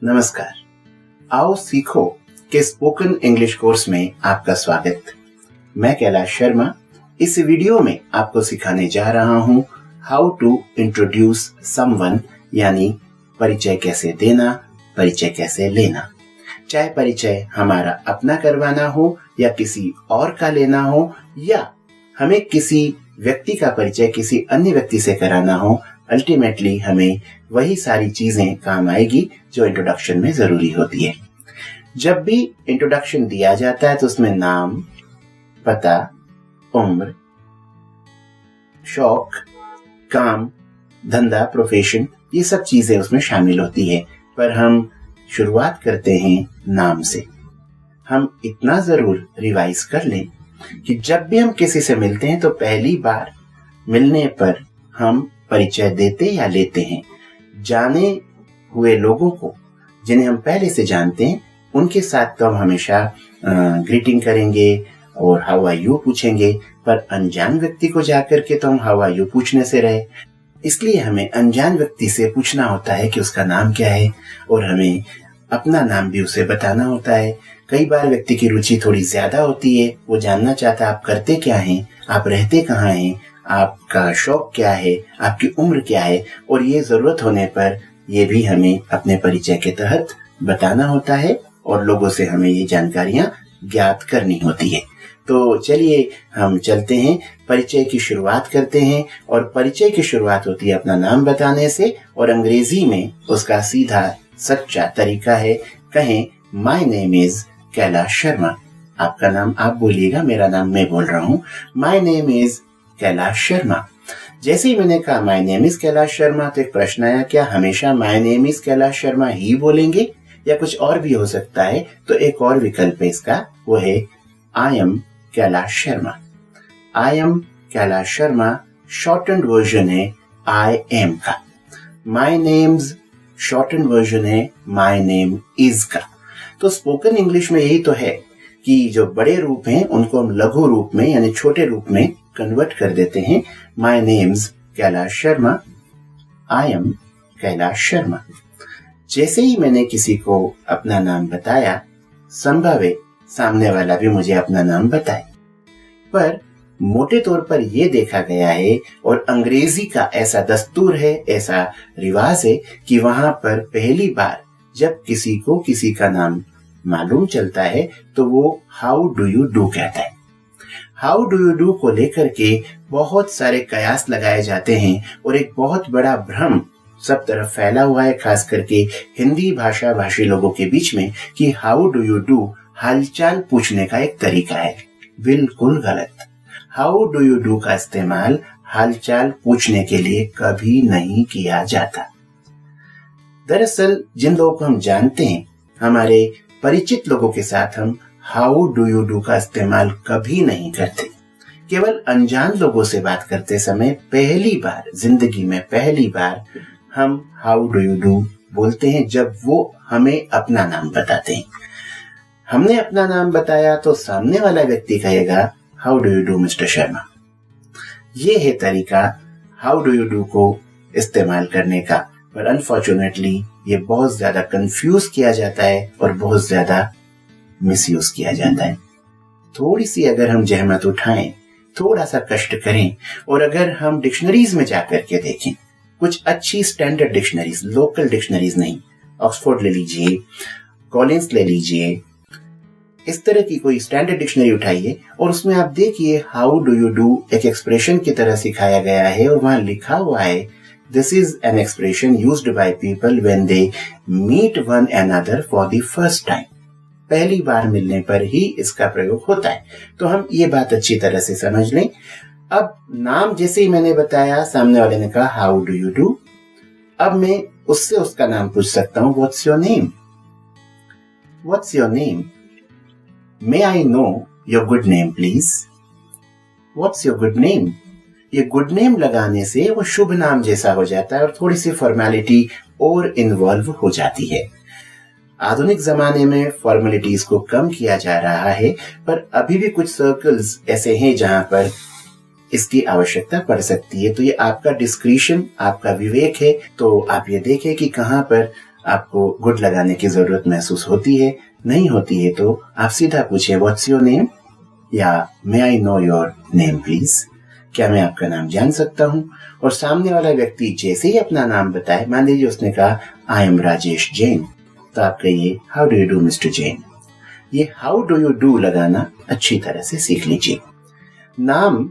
नमस्कार। आओ सीखो के स्पोकन इंग्लिश कोर्स में आपका स्वागत। मैं कैलाश शर्मा इस वीडियो में आपको सिखाने जा रहा हूं हाउ टू इंट्रोड्यूस समवन, यानी परिचय कैसे देना, परिचय कैसे लेना। चाहे परिचय हमारा अपना करवाना हो या किसी और का लेना हो, या हमें किसी व्यक्ति का परिचय किसी अन्य व्यक्ति से कराना हो, अल्टीमेटली हमें वही सारी चीजें काम आएगी जो इंट्रोडक्शन में जरूरी होती है। जब भी इंट्रोडक्शन दिया जाता है तो उसमें नाम, पता, उम्र, शौक, काम, धंधा, प्रोफेशन, ये सब चीजें उसमें शामिल होती है। पर हम शुरुआत करते हैं नाम से। हम इतना जरूर रिवाइज कर लें कि जब भी हम किसी से मिलते हैं तो पहली बार मिलने पर हम परिचय देते या लेते हैं। जाने हुए लोगों को, जिन्हें हम पहले से जानते हैं, उनके साथ तो हम हमेशा ग्रीटिंग करेंगे और हाउ आर यू पूछेंगे, पर अनजान व्यक्ति को जाकर के तो हम हाउ आर यू पूछने से रहे। इसलिए हमें अनजान व्यक्ति से पूछना होता है कि उसका नाम क्या है, और हमें अपना नाम भी उसे बताना होता है। कई बार व्यक्ति की रुचि थोड़ी ज्यादा होती है, वो जानना चाहता है आप करते क्या हैं, आप रहते कहाँ हैं, आपका शौक क्या है, आपकी उम्र क्या है, और ये जरूरत होने पर ये भी हमें अपने परिचय के तहत बताना होता है और लोगों से हमें ये जानकारियां ज्ञात करनी होती है। तो चलिए हम चलते हैं, परिचय की शुरुआत करते हैं। और परिचय की शुरुआत होती है अपना नाम बताने से, और अंग्रेजी में उसका सीधा सच्चा तरीका है, कहें my name is Kailash Sharma. आपका नाम आप बोलिएगा, मेरा नाम मैं बोल रहा हूँ। My name is Kailash Sharma. जैसे ही मैंने कहा my name is Kailash Sharma तो एक प्रश्न आया, क्या हमेशा my name is Kailash Sharma ही बोलेंगे या कुछ और भी हो सकता है? तो एक और विकल्प है इसका, वो है I am Kailash Sharma. I am Kailash Sharma shortened version है आई एम का। माय नेम्स शॉर्टेंड वर्जन है माय नेम इज का। तो स्पोकन इंग्लिश में यही तो है कि जो बड़े रूप हैं उनको हम लघु रूप में यानी छोटे रूप में कन्वर्ट कर देते हैं। My names Kailash Sharma, I am Kailash Sharma. जैसे ही मैंने किसी को अपना नाम बताया, संभव है सामने वाला भी मुझे अपना नाम बताए। पर मोटे तौर पर यह देखा गया है, और अंग्रेजी का ऐसा दस्तूर है, ऐसा रिवाज है कि वहां पर पहली बार जब किसी को किसी का नाम मालूम चलता है तो वो हाउ डू यू डू कहता है। हाउ डू यू डू को लेकर के बहुत सारे कयास लगाए जाते हैं और एक बहुत बड़ा भ्रम सब तरफ फैला हुआ है, खास करके हिंदी भाषा भाषी लोगों के बीच में, कि हाउ डू यू डू हालचाल पूछने का एक तरीका है। बिल्कुल गलत। हाउ डू यू डू का इस्तेमाल हालचाल पूछने के लिए कभी नहीं किया जाता। दरअसल जिन लोगों को हम जानते हैं, हमारे परिचित लोगों के साथ हम हाउ डू यू डू का इस्तेमाल कभी नहीं करते। केवल अनजान लोगों से बात करते समय पहली बार, जिंदगी में पहली बार हम हाउ डू यू डू बोलते हैं जब वो हमें अपना नाम बताते हैं। हमने अपना नाम बताया तो सामने वाला व्यक्ति कहेगा how do you do mister Sharma. ये है तरीका हाउ डू यू डू को इस्तेमाल करने का, पर अनफॉर्चुनेटली ये बहुत ज्यादा कंफ्यूज किया जाता है और बहुत ज्यादा मिसयूज किया जाता है। थोड़ी सी अगर हम जहमत उठाएं, थोड़ा सा कष्ट करें, और अगर हम डिक्शनरीज में जाकर के देखें, कुछ अच्छी स्टैंडर्ड डिक्शनरीज, लोकल डिक्शनरीज नहीं, ऑक्सफोर्ड ले लीजिए, कॉलिंस ले लीजिए, इस तरह की कोई स्टैंडर्ड डिक्शनरी उठाइए और उसमें आप देखिए हाउ डू यू डू एक एक्सप्रेशन की तरह सिखाया गया है, और वहां लिखा हुआ है this is an expression used by people when they meet one another for the first time. पहली बार मिलने पर ही इसका प्रयोग होता है। तो हम ये बात अच्छी तरह से समझ लें। अब नाम जैसे ही मैंने बताया, सामने वाले ने कहा हाउ डू यू डू। अब मैं उससे उसका नाम पूछ सकता हूं, what's your name? What's your name? May I know your good name, please? What's your good name? ये गुड नेम लगाने से वो शुभ नाम जैसा हो जाता है और थोड़ी सी फॉर्मेलिटी और इन्वॉल्व हो जाती है। आधुनिक जमाने में फॉर्मेलिटीज को कम किया जा रहा है, पर अभी भी कुछ सर्कल्स ऐसे हैं जहां पर इसकी आवश्यकता पड़ सकती है। तो ये आपका डिस्क्रिशन, आपका विवेक है। तो आप ये देखें कि कहां पर आपको गुड लगाने की जरूरत महसूस होती है, नहीं होती है तो आप सीधा पूछे व्हाट्स योर नेम या may I know your name please, क्या मैं आपका नाम जान सकता हूँ। और सामने वाला व्यक्ति जैसे ही अपना नाम बताए, मान लीजिए उसने कहा आई एम राजेश जैन, तो आप कहिए how do you do mister Jain. ये हाउ डू यू डू लगाना अच्छी तरह से सीख लीजिए। नाम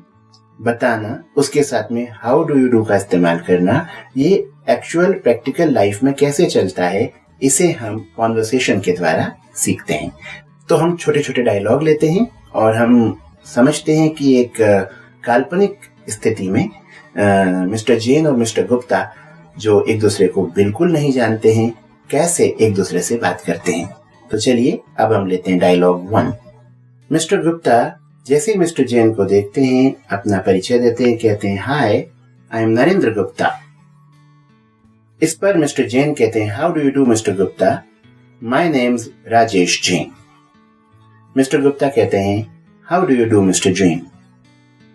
बताना, उसके साथ में हाउ डू यू डू का इस्तेमाल करना, ये एक्चुअल प्रैक्टिकल लाइफ में कैसे चलता है, इसे हम कॉन्वर्सेशन के द्वारा सीखते हैं। तो हम छोटे छोटे डायलॉग लेते हैं और हम समझते हैं कि एक काल्पनिक स्थिति में मिस्टर जैन और मिस्टर गुप्ता जो एक दूसरे को बिल्कुल नहीं जानते हैं, कैसे एक दूसरे से बात करते हैं। तो चलिए अब हम लेते हैं डायलॉग 1। मिस्टर गुप्ता जैसे ही मिस्टर जैन को देखते हैं, अपना परिचय देते हैं, कहते हैं हाय आई एम नरेंद्र गुप्ता। इस पर मिस्टर जैन कहते हैं how do you do mister Gupta, my names Rajesh Jain. Mister Gupta कहते हैं how do you do mister Jain.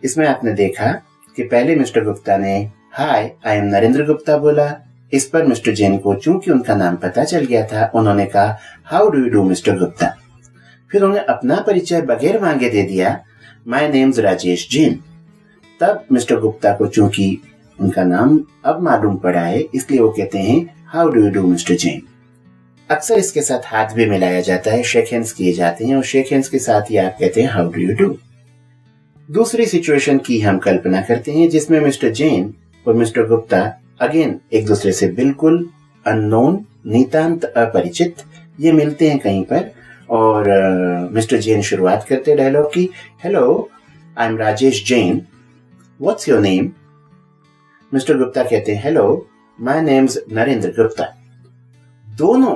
इसमें आपने देखा कि पहले मिस्टर गुप्ता ने हाय आई एम नरेंद्र गुप्ता बोला, इस पर मिस्टर जैन को चूंकि उनका नाम पता चल गया था, उन्होंने कहा how do you do mister Gupta. फिर उन्होंने अपना परिचय बगैर मांगे दे दिया, माय नेम्स राजेश जैन। तब मिस्टर गुप्ता को चूंकि उनका नाम अब मालूम पड़ा है, इसलिए वो कहते हैं how do you do mister Jain. अक्सर इसके साथ हाथ भी मिलाया जाता है, शेक हैंड्स किए जाते हैं और शेक हैंड्स के साथ ही आप कहते हैं हाउ डू यू डू। दूसरी सिचुएशन की हम कल्पना करते हैं जिसमें मिस्टर जैन और मिस्टर गुप्ता अगेन एक दूसरे से बिल्कुल अननोन, नितांत अपरिचित, ये मिलते हैं कहीं पर और मिस्टर जैन शुरुआत करते हैं डायलॉग की, hello I am Rajesh Jain, what's your name. Mister Gupta कहते हैं hello my names Narendra Gupta. दोनों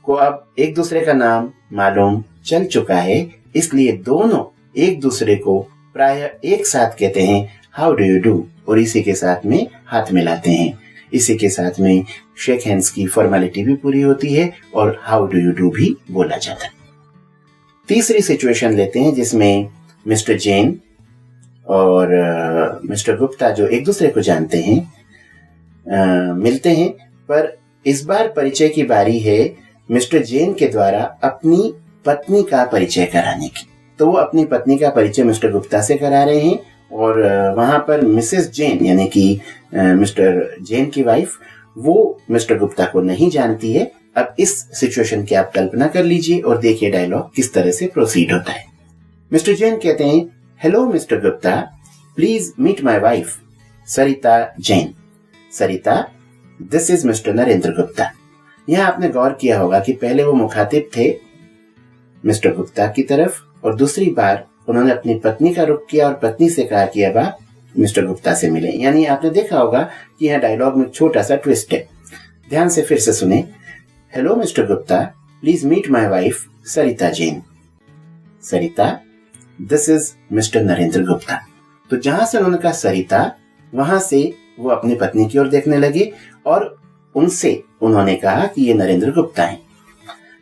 को अब एक दूसरे का नाम मालूम चल चुका है, इसलिए दोनों एक दूसरे को प्राय एक साथ कहते हैं हाउ डू यू डू और इसी के साथ में हाथ मिलाते हैं। इसी के साथ में शेक हैंड्स की फॉर्मेलिटी भी पूरी होती है और हाउ डू यू डू भी बोला जाता है। तीसरी सिचुएशन लेते हैं जिसमें मिस्टर जैन और मिस्टर गुप्ता जो एक दूसरे को जानते हैं मिलते हैं, पर इस बार परिचय की बारी है मिस्टर जैन के द्वारा अपनी पत्नी का परिचय कराने की। तो वो अपनी पत्नी का परिचय मिस्टर गुप्ता से करा रहे हैं और वहां पर मिसेस जैन यानी कि मिस्टर जैन की वाइफ, वो मिस्टर गुप्ता को नहीं जानती है। अब इस सिचुएशन की आप कल्पना कर लीजिए और देखिए डायलॉग किस तरह से प्रोसीड होता है। मिस्टर जैन कहते हैं hello mister Gupta, please meet my wife Sarita Jain. Sarita, this is mister Narendra Gupta. यहाँ आपने गौर किया होगा कि पहले वो मुखातिब थे मिस्टर गुप्ता की तरफ और दूसरी बार उन्होंने अपनी पत्नी का रुख किया और पत्नी से कहा कि अब आप मिस्टर गुप्ता से मिले। यानी आपने देखा होगा कि यहाँ डायलॉग में छोटा सा ट्विस्ट है। ध्यान से फिर से सुने, hello mister Gupta, please meet my wife Sarita Jain. Sarita, this is mister Narendra Gupta. तो जहां से उन्होंने कहा सरिता, वहां से वो अपनी पत्नी की ओर देखने लगे और उनसे उन्होंने कहा कि ये नरेंद्र गुप्ता हैं।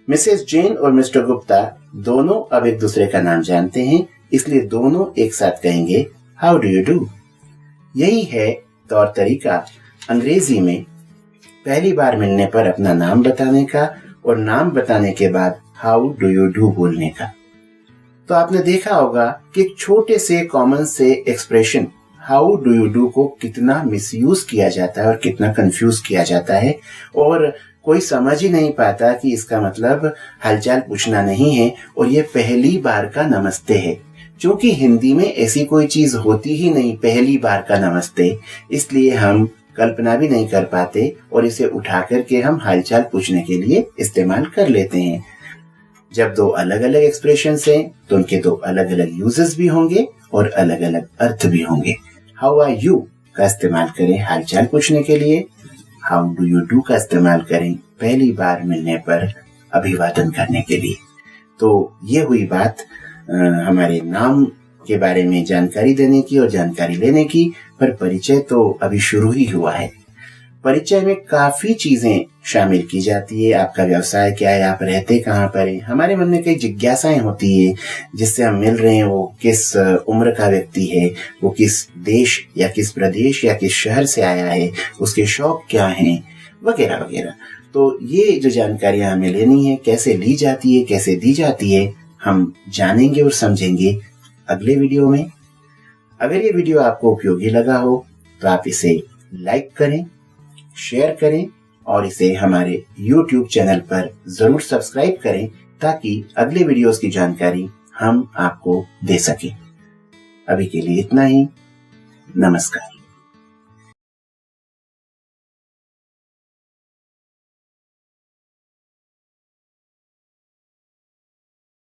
मिसेस जैन और मिस्टर गुप्ता दोनों अब एक दूसरे का नाम जानते हैं, इसलिए दोनों एक साथ कहेंगे हाउ डू यू डू। यही है तौर तरीका अंग्रेजी में पहली बार मिलने पर अपना नाम बताने का और नाम बताने के बाद हाउ डू यू डू बोलने का। तो आपने देखा होगा कि एक छोटे से कॉमन से expression how do you do को कितना मिसयूज किया जाता है और कितना कंफ्यूज किया जाता है और कोई समझ ही नहीं पाता कि इसका मतलब हालचाल पूछना नहीं है और ये पहली बार का नमस्ते है। क्योंकि हिंदी में ऐसी कोई चीज होती ही नहीं पहली बार का नमस्ते, इसलिए हम कल्पना भी नहीं कर पाते और इसे उठा करके हम हालचाल पूछने के लिए इस्तेमाल कर लेते हैं। जब दो अलग अलग एक्सप्रेशंस हैं तो उनके दो अलग अलग यूजेस भी होंगे और अलग अलग अर्थ भी होंगे। हाउ आर यू का इस्तेमाल करें हालचाल पूछने के लिए, हाउ डू यू डू का इस्तेमाल करें पहली बार मिलने पर अभिवादन करने के लिए। तो ये हुई बात हमारे नाम के बारे में जानकारी देने की और जानकारी लेने की, पर परिचय तो अभी शुरू ही हुआ है। परिचय में काफी चीजें शामिल की जाती है। आपका व्यवसाय क्या है, आप रहते कहाँ पर हैं, हमारे मन में कई जिज्ञासाएं होती है। जिससे हम मिल रहे हैं वो किस उम्र का व्यक्ति है, वो किस देश या किस प्रदेश या किस शहर से आया है, उसके शौक क्या हैं, वगैरह वगैरह। तो ये जो जानकारियां हमें लेनी है, कैसे ली जाती है, कैसे दी जाती है, हम जानेंगे और समझेंगे अगले वीडियो में। अगर ये वीडियो आपको उपयोगी लगा हो तो आप इसे लाइक करें, शेयर करें और इसे हमारे YouTube चैनल पर जरूर सब्सक्राइब करें ताकि अगले वीडियोस की जानकारी हम आपको दे सकें। अभी के लिए इतना ही। नमस्कार।